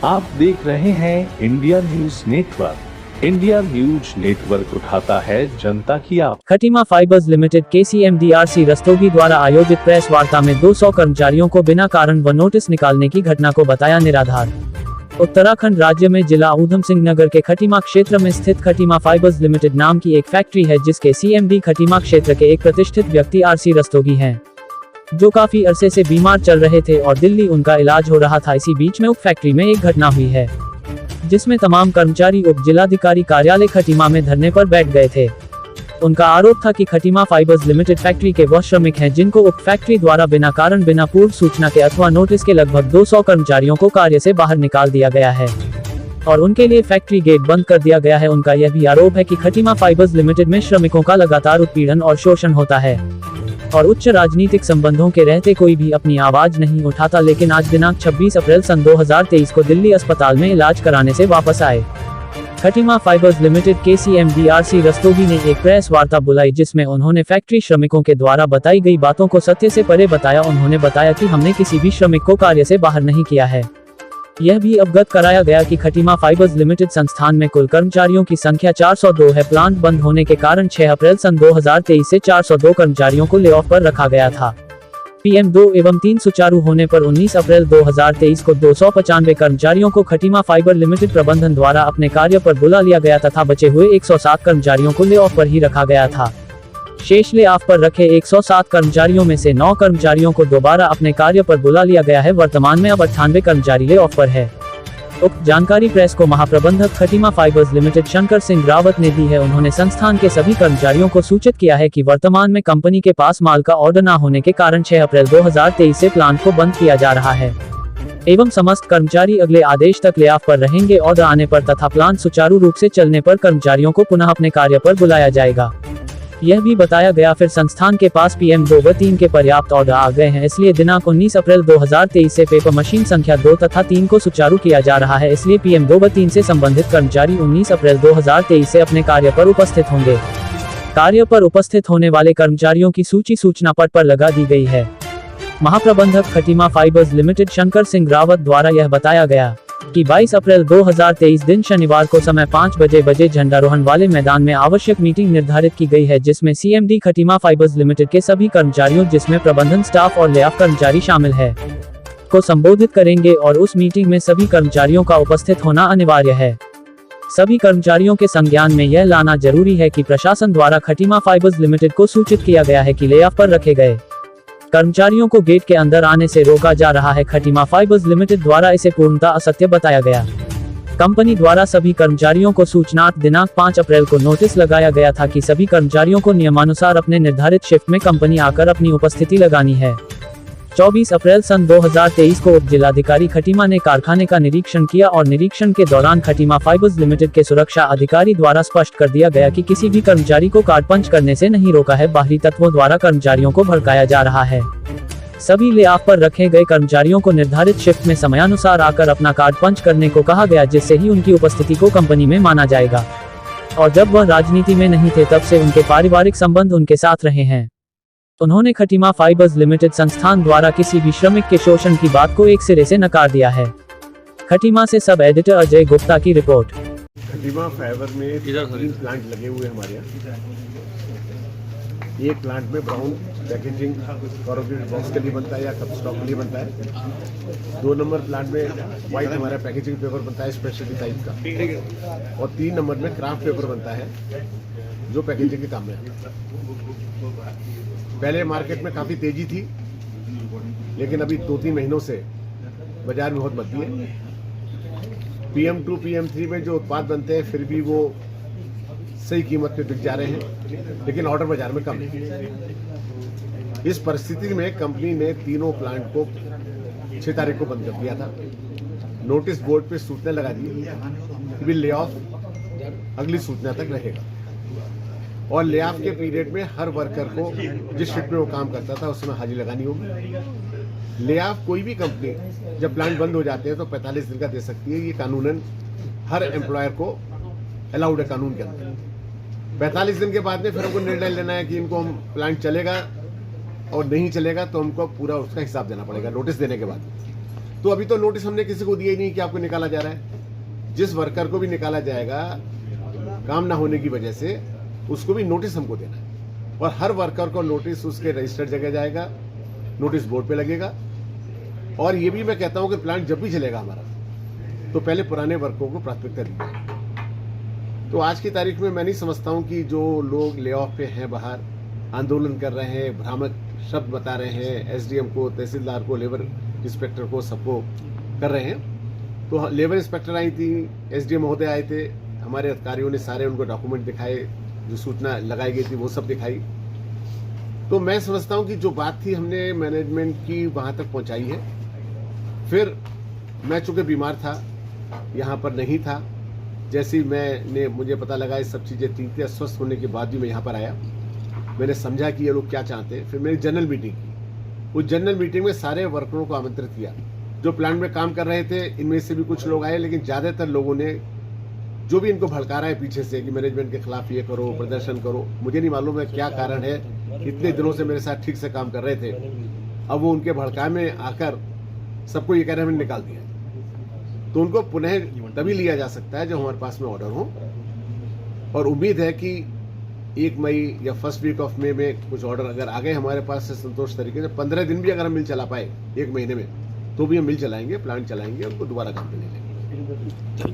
आप देख रहे हैं India news network. India news network उठाता है जनता की आवाज। Khatima fibres limited KCMDRC Rastogi द्वारा आयोजित प्रेस वार्ता में 200 कर्मचारियों को बिना कारण व नोटिस निकालने की घटना को बताया निराधार। उत्तराखंड राज्य में जिला ऊधम सिंह नगर के खटीमा क्षेत्र में स्थित खटीमा फाइबर्स लिमिटेड नाम की एक फैक्ट्री है, जिसके CMD खटीमा क्षेत्र के एक प्रतिष्ठित व्यक्ति RC रस्तोगी हैं, जो काफी अरसे से बीमार चल रहे थे और दिल्ली उनका इलाज हो रहा था। इसी बीच में उप फैक्ट्री में एक घटना हुई है, जिसमें तमाम कर्मचारी उप जिलाधिकारी कार्यालय खटीमा में धरने पर बैठ गए थे। उनका आरोप था कि खटीमा फाइबर्स लिमिटेड फैक्ट्री के वह श्रमिक हैं जिनको उप फैक्ट्री द्वारा बिना कारण बिना पूर्व सूचना के अथवा नोटिस के लगभग 200 कर्मचारियों को कार्य से बाहर निकाल दिया गया है और उनके लिए फैक्ट्री गेट बंद कर दिया गया है। उनका यह भी आरोप है कि खटीमा फाइबर्स लिमिटेड में श्रमिकों का लगातार उत्पीड़न और शोषण होता है और उच्च राजनीतिक संबंधों के रहते कोई भी अपनी आवाज नहीं उठाता। लेकिन आज दिनांक 26 अप्रैल सन 2023 को दिल्ली अस्पताल में इलाज कराने से वापस आए Khatima fibres limited KCMDRC Rastogi ने एक प्रेस वार्ता बुलाई, जिसमें उन्होंने फैक्ट्री श्रमिकों के द्वारा बताई गई बातों को सत्य से परे बताया। उन्होंने बताया कि हमने किसी भी श्रमिक को कार्य से बाहर नहीं किया है। यह भी अवगत कराया गया कि खटीमा फाइबर्स लिमिटेड संस्थान में कुल कर्मचारियों की संख्या 402 है। प्लांट बंद होने के कारण 6 अप्रैल सन 2023 से 402 कर्मचारियों को ले ऑफ पर रखा गया था। PM 2 एवं 3 सुचारू होने पर 19 अप्रैल 2023 को 295 कर्मचारियों को खटीमा फाइबर लिमिटेड प्रबंधन द्वारा अपने कार्य पर बुला लिया गया तथा बचे हुए 107 कर्मचारियों को ले ऑफ पर ही रखा गया था। शेष ले ऑफ पर रखे 107 कर्मचारियों में से 9 कर्मचारियों को दोबारा अपने कार्य पर बुला लिया गया है। वर्तमान में अब 98 कर्मचारी ले ऑफ पर है। उक्त जानकारी प्रेस को महाप्रबंधक खटीमा फाइबर्स लिमिटेड शंकर सिंह रावत ने दी है। उन्होंने संस्थान के सभी कर्मचारियों को सूचित किया है कि वर्तमान में कंपनी के पास माल का ऑर्डर न होने के कारण 6 अप्रैल 2023 से प्लांट को बंद किया जा रहा है एवं समस्त कर्मचारी अगले आदेश तक ले ऑफ पर रहेंगे। ऑर्डर आने पर तथा प्लांट सुचारू रूप से चलने पर कर्मचारियों को पुनः अपने कार्य पर बुलाया जाएगा। यह भी बताया गया फिर संस्थान के पास PM 2 व 3 के पर्याप्त ऑर्डर आ गए हैं, इसलिए दिनांक 19 अप्रैल 2023 से पेपर मशीन संख्या 2 तथा 3 को सुचारू किया जा रहा है। इसलिए PM 2 व 3 से संबंधित कर्मचारी 19 अप्रैल 2023 से अपने कार्य पर उपस्थित होंगे। कार्य पर उपस्थित होने वाले कर्मचारियों की सूची सूचना पट पर लगा दी गई है। महाप्रबंधक खटीमा फाइबर्स लिमिटेड शंकर सिंह रावत द्वारा यह बताया गया कि 22 अप्रैल 2023 दिन शनिवार को समय 5 बजे झंडारोहण वाले मैदान में आवश्यक मीटिंग निर्धारित की गई है, जिसमें CMD खटीमा फाइबर्स लिमिटेड के सभी कर्मचारियों, जिसमें प्रबंधन स्टाफ और ले ऑफ कर्मचारी शामिल है, को संबोधित करेंगे और उस मीटिंग में सभी कर्मचारियों का उपस्थित होना अनिवार्य है। सभी कर्मचारियों के संज्ञान में यह लाना जरूरी है कि प्रशासन द्वारा खटीमा फाइबर्स लिमिटेड को सूचित किया गया है कि ले ऑफ पर रखे गए कर्मचारियों को गेट के अंदर आने से रोका जा रहा है। खटीमा फाइबर्स लिमिटेड द्वारा इसे पूर्णतः असत्य बताया गया। कंपनी द्वारा सभी कर्मचारियों को सूचनार्थ दिनांक 5 अप्रैल को नोटिस लगाया गया था कि सभी कर्मचारियों को नियमानुसार अपने निर्धारित शिफ्ट में कंपनी आकर अपनी उपस्थिति लगानी है। 24 अप्रैल सन 2023 को उप जिलाधिकारी खटीमा ने कारखाने का निरीक्षण किया और निरीक्षण के दौरान खटीमा फाइबर्स लिमिटेड के सुरक्षा अधिकारी द्वारा स्पष्ट कर दिया गया कि किसी भी कर्मचारी को कार्ड पंच करने से नहीं रोका है। बाहरी तत्वों द्वारा कर्मचारियों को भड़काया जा रहा है। सभी ले ऑफ पर रखे गए कर्मचारियों को निर्धारित शिफ्ट में समयानुसार आकर अपना कार्ड पंच करने को कहा गया, जिससे ही उनकी उपस्थिति को कंपनी में माना जाएगा। और जब वह राजनीति में नहीं थे तब से उनके पारिवारिक संबंध उनके साथ रहे हैं। उन्होंने खटीमा फाइबर्स लिमिटेड संस्थान द्वारा किसी भी श्रमिक के शोषण की बात को एक सिरे से नकार दिया है। खटीमा से सब एडिटर अजय गुप्ता की रिपोर्ट। खटीमा फाइबर में 3 प्लांट लगे हुए हमारे यहाँ। एक प्लांट में ब्राउन पैकेजिंग कॉर्पोरेट बॉक्स के लिए बनता है या कप स्टॉक के लिए बनता है। 2 नंबर प्लांट में व्हाइट हमारा पैकेजिंग पेपर बनता है स्पेशलिटी टाइप का, और 3 नंबर में क्राफ्ट पेपर बनता है जो पैकेजिंग के काम में आता है। पहले मार्केट में काफ़ी तेजी थी, लेकिन अभी 2-3 महीनों से बाजार में बहुत मंदी है। PM 2 PM 3 में जो उत्पाद बनते हैं फिर भी वो सही कीमत पे बिक जा रहे हैं, लेकिन ऑर्डर बाजार में कम है। इस परिस्थिति में कंपनी ने तीनों प्लांट को 6 तारीख को बंद कर दिया था। नोटिस बोर्ड पे सूचना लगा दी कि ले ऑफ अगली सूचना तक रहेगा, और ले ऑफ के पीरियड में हर वर्कर को जिस शिफ्ट में वो काम करता था उसमें हाजिरी लगानी होगी। ले ऑफ कोई भी कंपनी जब प्लांट बंद हो जाते हैं तो 45 दिन का दे सकती है। ये कानूनन हर एम्प्लॉयर को अलाउड है कानून के अंदर। 45 दिन के बाद में फिर हमको निर्णय लेना है कि इनको हम प्लांट चलेगा और नहीं चलेगा तो हमको पूरा उसका हिसाब देना पड़ेगा नोटिस देने के बाद। तो अभी तो नोटिस हमने किसी को दिया ही नहीं कि आपको निकाला जा रहा है। जिस वर्कर को भी निकाला जाएगा काम ना होने की वजह से, उसको भी नोटिस हमको देना है, और हर वर्कर को नोटिस उसके रजिस्टर्ड जगह जाएगा, नोटिस बोर्ड पे लगेगा। और ये भी मैं कहता हूं कि प्लांट जब भी चलेगा हमारा, तो पहले पुराने वर्करों को प्राथमिकता दी जाए। तो आज की तारीख में मैं नहीं समझता हूं कि जो लोग ले ऑफ पे हैं, बाहर आंदोलन कर रहे हैं, भ्रामक शब्द बता रहे हैं, एसडीएम को, तहसीलदार को, लेबर इंस्पेक्टर को, सबको कर रहे हैं। तो लेबर इंस्पेक्टर आई थी, एसडीएम महोदय आए थे, हमारे अधिकारियों ने सारे उनको डॉक्यूमेंट दिखाए, जो सूचना लगाई गई थी वो सब दिखाई। तो मैं समझता हूं कि जो बात थी हमने मैनेजमेंट की वहां तक पहुंचाई है। फिर मैं चूंकि बीमार था, यहाँ पर नहीं था, जैसे ही मुझे पता लगा ये सब चीज़ें ठीक थी, अस्वस्थ होने के बाद भी मैं यहाँ पर आया। मैंने समझा कि ये लोग क्या चाहते हैं। फिर मैंने जनरल मीटिंग की। उस जनरल मीटिंग में सारे वर्करों को आमंत्रित किया जो प्लांट में काम कर रहे थे। इनमें से भी कुछ लोग आए, लेकिन ज़्यादातर लोगों ने जो भी इनको भड़का रहा है पीछे से कि मैनेजमेंट के खिलाफ ये करो, प्रदर्शन करो, मुझे नहीं मालूम है क्या कारण है। इतने दिनों से मेरे साथ ठीक से काम कर रहे थे, अब वो उनके भड़का में आकर सबको ये कह रहे हैं हमने निकाल दिया। तो उनको पुनः तभी लिया जा सकता है जब हमारे पास में ऑर्डर हो, और उम्मीद है कि 1 मई या फर्स्ट वीक ऑफ मई में कुछ ऑर्डर अगर आ गए हमारे पास से संतोष तरीके से, 15 दिन भी अगर हम मिल चला पाए 1 महीने में, तो भी हम मिल चलाएंगे, प्लांट चलाएंगे, उनको दोबारा काम पे ले लेंगे।